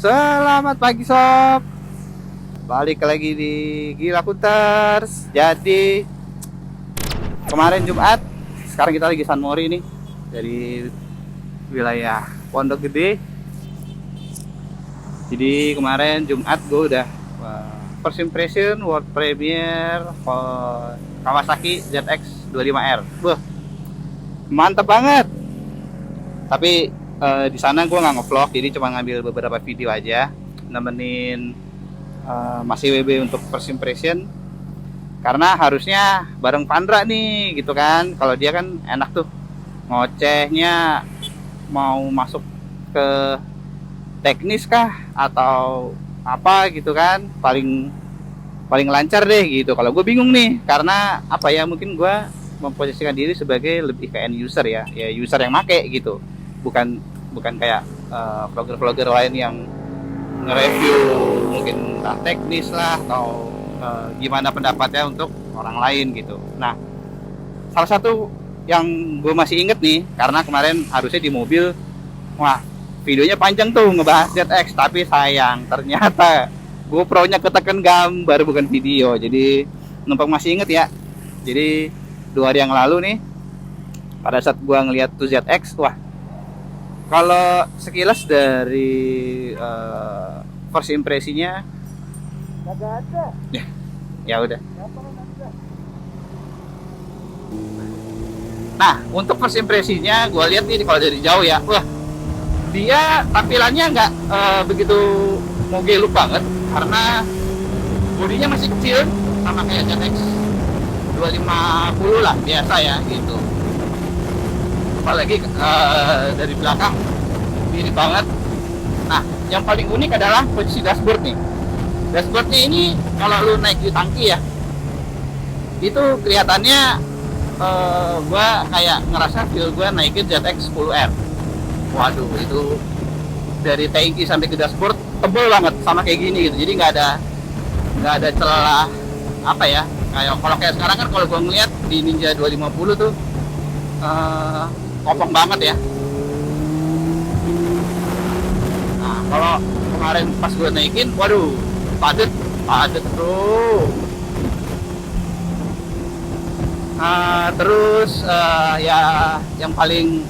Selamat pagi sob. Balik lagi di Gila Putters. Jadi kemarin Jumat, sekarang kita lagi San Mori nih, dari wilayah Pondok Gede. Jadi kemarin Jumat gue udah first impression world premiere Kawasaki ZX 25R. Wah, mantap banget. Tapi di sana gue nggak ngevlog, jadi cuma ngambil beberapa video aja nemenin masih WB untuk first impression, karena harusnya bareng Pandra nih gitu kan. Kalau dia kan enak tuh ngocehnya, mau masuk ke teknis kah atau apa gitu kan, paling lancar deh gitu. Kalau gue bingung nih, karena apa ya, mungkin gue memposisikan diri sebagai lebih ke end user ya user yang make gitu, bukan kayak vlogger-vlogger lain yang nge-review mungkin teknis lah atau gimana pendapatnya untuk orang lain gitu. Nah, salah satu yang gue masih inget nih, karena kemarin harusnya di mobil, wah videonya panjang tuh ngebahas ZX, tapi sayang ternyata GoPro-nya ketekan gambar bukan video. Jadi numpang masih inget ya. Jadi 2 hari yang lalu nih, pada saat gue ngeliat tuh ZX, wah kalau sekilas dari first impresinya Kagak ada. ya udah. Nah, untuk first impresinya gue lihat nih kalau dari jauh ya, wah dia tampilannya nggak begitu mogeluk banget, karena bodinya masih kecil sama kayak ZX 250 lah biasa ya gitu. Apalagi dari belakang mirip banget. Nah, yang paling unik adalah posisi dashboard nih. Dashboardnya ini kalau lu naik di tangki ya, itu kelihatannya gua kayak ngerasa feel gua naikin ZX 10R. Waduh, itu dari tangki sampai ke dashboard tebel banget, sama kayak gini gitu. Jadi nggak ada celah apa ya, kayak kalau kayak sekarang kan, kalau gua ngeliat di Ninja 250 tuh kopong banget ya. Nah, kalau kemarin pas gue naikin, waduh, padet bro. Terus ya yang paling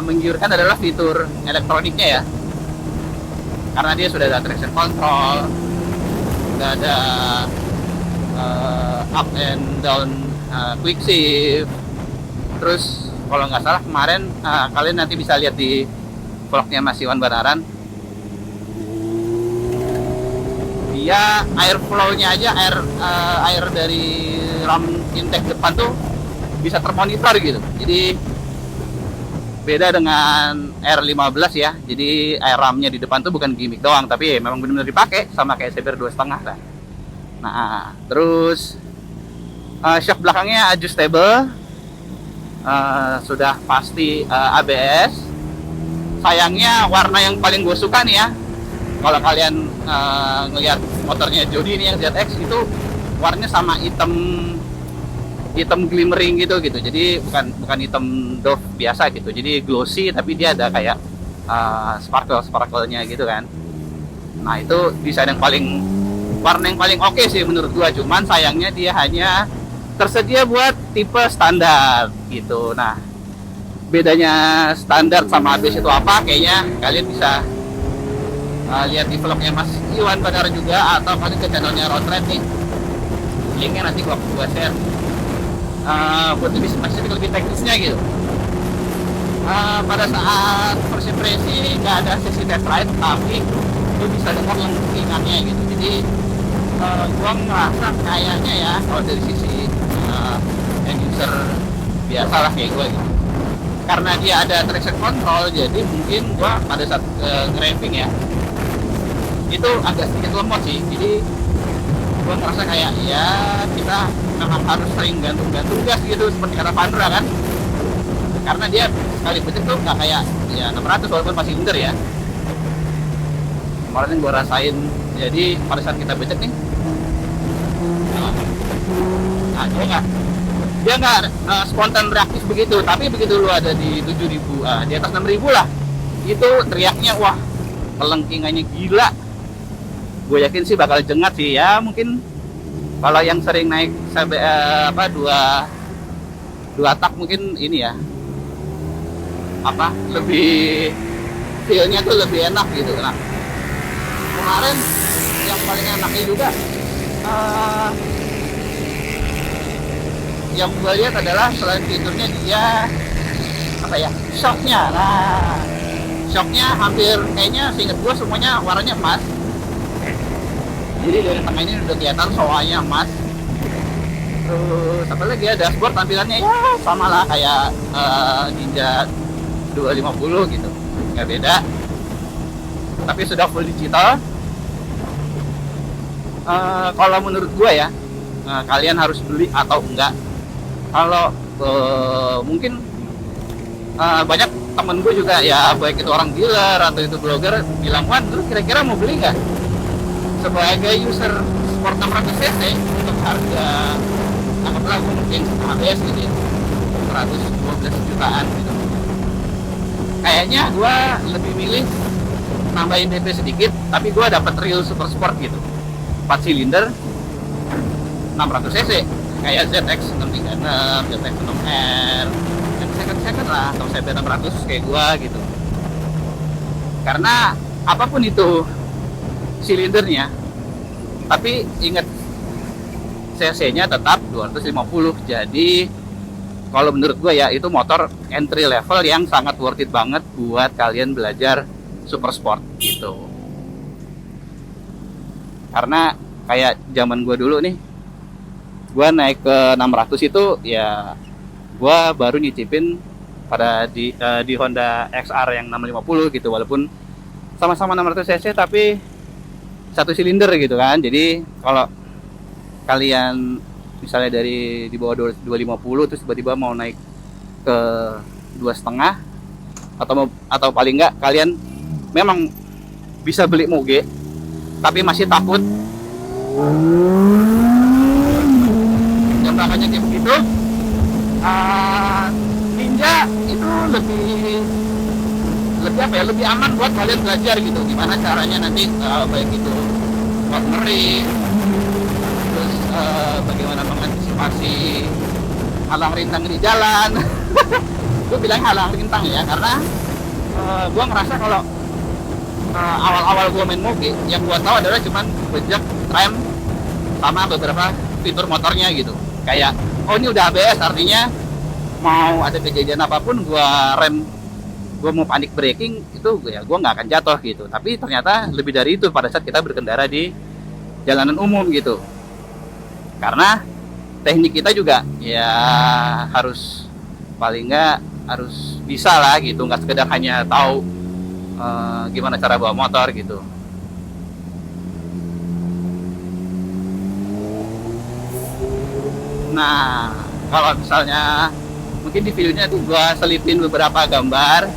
menggiurkan adalah fitur elektroniknya ya, karena dia sudah ada traction control, sudah ada up and down quick shift. Terus kalau nggak salah kemarin, kalian nanti bisa lihat di vlognya Mas Iwan Banaran, dia air flow-nya aja, air dari ram intake depan tuh bisa termonitor gitu. Jadi beda dengan R15 ya, jadi air ramnya di depan tuh bukan gimmick doang, tapi memang benar-benar dipakai, sama kayak CBR 2,5 kan. Nah, terus shock belakangnya adjustable. Sudah pasti ABS. Sayangnya warna yang paling gue suka nih ya, kalau kalian ngelihat motornya Jody nih yang ZX, itu warnanya sama hitam glimmering gitu. Jadi bukan hitam Dove biasa gitu, jadi glossy, tapi dia ada kayak sparkle-nya gitu kan. Nah, itu desain warna yang paling oke sih menurut gua. Cuman sayangnya dia hanya tersedia buat tipe standar gitu. Nah, bedanya standar sama ABS itu apa? Kayaknya kalian bisa lihat di vlognya Mas Iwan Badar juga, atau kalian ke channelnya Road Trend nih. Linknya nanti gua share buat lebih teknisnya gitu. Pada saat first impresi nggak ada sesi test ride, tapi lu bisa dengar lentingannya gitu. Jadi gua ngerasa kayaknya ya, kalau dari sisi end user biasa lah kayak gue gitu, karena dia ada traction control, jadi mungkin gue pada saat nge-revving ya, itu agak sedikit lemot sih. Jadi gue ngerasa kayak ya kita memang harus sering gantung gas gitu, seperti kata Pandra kan, karena dia sekali becek tuh nggak kayak ya 600 walaupun masih under ya. Kemarin gue rasain, jadi pada saat kita becek nih, nah dia nggak spontan reaktif begitu, tapi begitu lu ada di 7.000, di atas 6.000 lah, itu teriaknya wah kelengkingannya gila. Gue yakin sih bakal jengat sih ya. Mungkin kalau yang sering naik dua tak mungkin ini ya, lebih feelnya tuh lebih enak gitu. Nah, kemarin yang paling enaknya juga yang gue lihat adalah selain fiturnya dia shocknya. Nah, shocknya hampir kayaknya seinget gue semuanya warnanya emas. Jadi dari tengah ini udah kelihatan soalnya emas. Terus apa lagi ya, dashboard tampilannya ya sama lah kayak Ninja 250 gitu, nggak beda, tapi sudah full digital. Kalau menurut gue ya, kalian harus beli atau enggak. Kalau mungkin banyak temen gue juga ya, baik itu orang dealer atau itu blogger, bilang, "Wan, lu kira-kira mau beli nggak?" Sebagai user sport 600 cc untuk harga anggaplah mungkin ABS gitu ya, 112 jutaan gitu, kayaknya gue lebih milih nambahin DP sedikit tapi gue dapat real super sport gitu, 4 silinder 600 cc kayak ZX 636, ZX 6R, yang second lah, atau CB 600 kayak gue gitu. Karena apapun itu silindernya, tapi ingat cc-nya tetap 250. Jadi kalau menurut gue ya, itu motor entry level yang sangat worth it banget buat kalian belajar super sport gitu. Karena kayak zaman gue dulu nih, gue naik ke 600 itu ya, gue baru nyicipin pada di Honda XR yang 650 gitu, walaupun sama-sama 600 cc tapi satu silinder gitu kan. Jadi kalau kalian misalnya dari di bawah 250 terus tiba-tiba mau naik ke 2,5 atau paling enggak kalian memang bisa beli moge tapi masih takut tembakannya kayak begitu, Ninja itu lebih aman buat kalian belajar gitu, gimana caranya nanti baik itu cornering, terus bagaimana mengantisipasi halang rintang di jalan. Gue bilang halang rintang ya, karena gue ngerasa kalau awal-awal gue main moge, yang gue tahu adalah cuman bejek rem sama beberapa fitur motornya gitu. Kayak, oh ini udah ABS, artinya mau ada kejadian apapun gue mau panik braking itu ya gue nggak akan jatuh gitu. Tapi ternyata lebih dari itu pada saat kita berkendara di jalanan umum gitu, karena teknik kita juga ya harus paling nggak harus bisa lah gitu, nggak sekedar hanya tahu gimana cara bawa motor gitu. Nah, kalau misalnya mungkin di videonya tuh gua selipin beberapa gambar,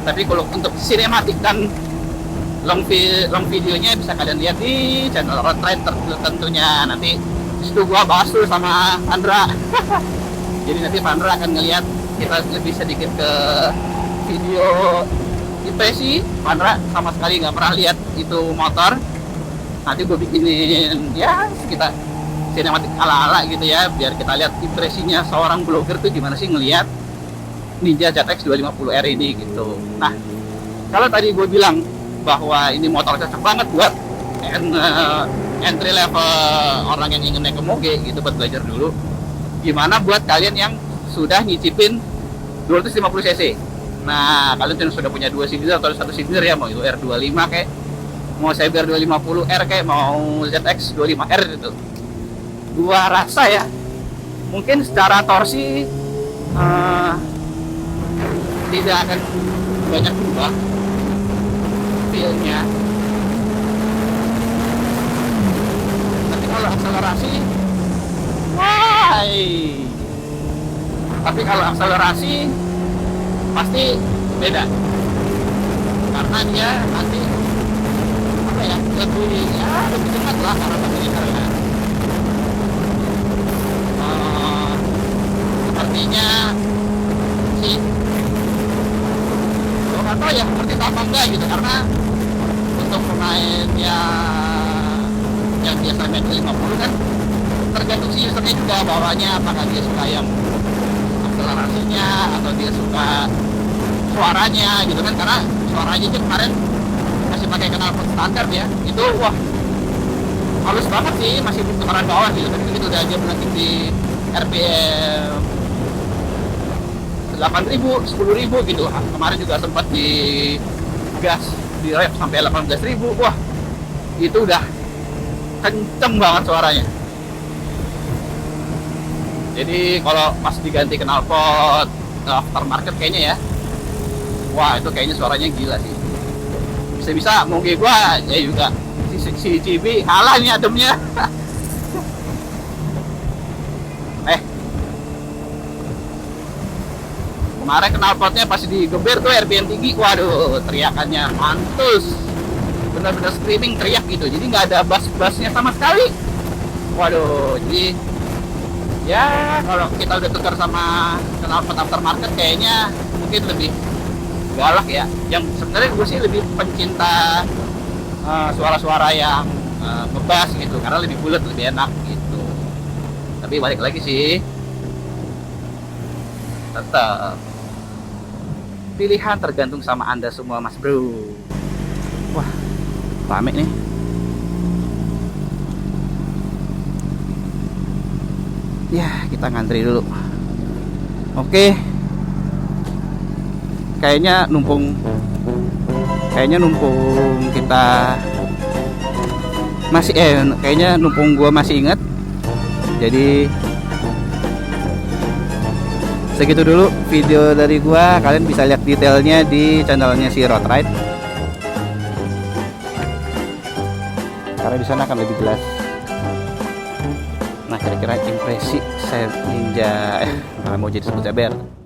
tapi kalau untuk sinematik dan long videonya bisa kalian lihat di channel Road Ride tentunya. Nanti disitu gua bahas tuh sama Andra. Jadi nanti Andra akan ngelihat kita lebih sedikit ke video impresi. Andra sama sekali nggak pernah lihat itu motor. Nanti gue bikinin ya kita sinematik ala-ala gitu ya, biar kita lihat impresinya seorang blogger tuh gimana sih ngelihat Ninja ZX 250R ini gitu. Nah, kalau tadi gue bilang bahwa ini motor cocok banget buat entry level orang yang ingin naik ke moge gitu, buat belajar dulu. Gimana buat kalian yang sudah nyicipin 250 cc? Nah, kalian sudah punya 2 silinder atau 1 silinder ya, mau itu R25 kayak, mau Cyber 250R kayak, mau ZX 25R gitu. Gua rasa ya mungkin secara torsi tidak akan banyak berubah feelnya, tapi kalau akselerasi pasti beda, karena dia nanti lebih cepat lah karena baterainya. Sepertinya sih gue nggak tahu ya seperti apa enggak gitu, karena untuk pemain yang biasa main 50 kan tergantung si usernya juga bawahnya, apakah dia suka yang akselerasinya atau dia suka suaranya gitu kan, karena suaranya aja kemarin masih pakai knalpot standar ya, itu wah halus banget sih, masih putaran bawah gitu kan, begitu udah dia melantik di RPM 8.000, 10.000 gitu. Kemarin juga sempat di gas di rep sampai 18.000. Wah, itu udah kenceng banget suaranya. Jadi kalau pas diganti knalpot aftermarket kayaknya ya, wah itu kayaknya suaranya gila sih. Bisa-bisa moge gua ya juga si Cibi kalah nih ademnya. Kemarin knalpotnya pas digeber tuh RPM tinggi, waduh teriakannya mantus, benar-benar screaming teriak gitu, jadi nggak ada bass-bassnya sama sekali. Waduh, jadi ya kalau kita udah tukar sama knalpot aftermarket kayaknya mungkin lebih galak ya. Yang sebenarnya gue sih lebih pencinta suara-suara yang ngebass gitu, karena lebih bulat, lebih enak gitu. Tapi balik lagi sih, tetap pilihan tergantung sama Anda semua, Mas Bro. Wah, rame nih. Ya, kita ngantri dulu. Oke. Kayaknya numpung kita masih kayaknya numpung gua masih ingat. Jadi segitu dulu video dari gua. Kalian bisa lihat detailnya di channelnya si Road Ride, karena di sana akan lebih jelas. Nah, kira-kira impresi saya Ninja mau jadi sebut CBR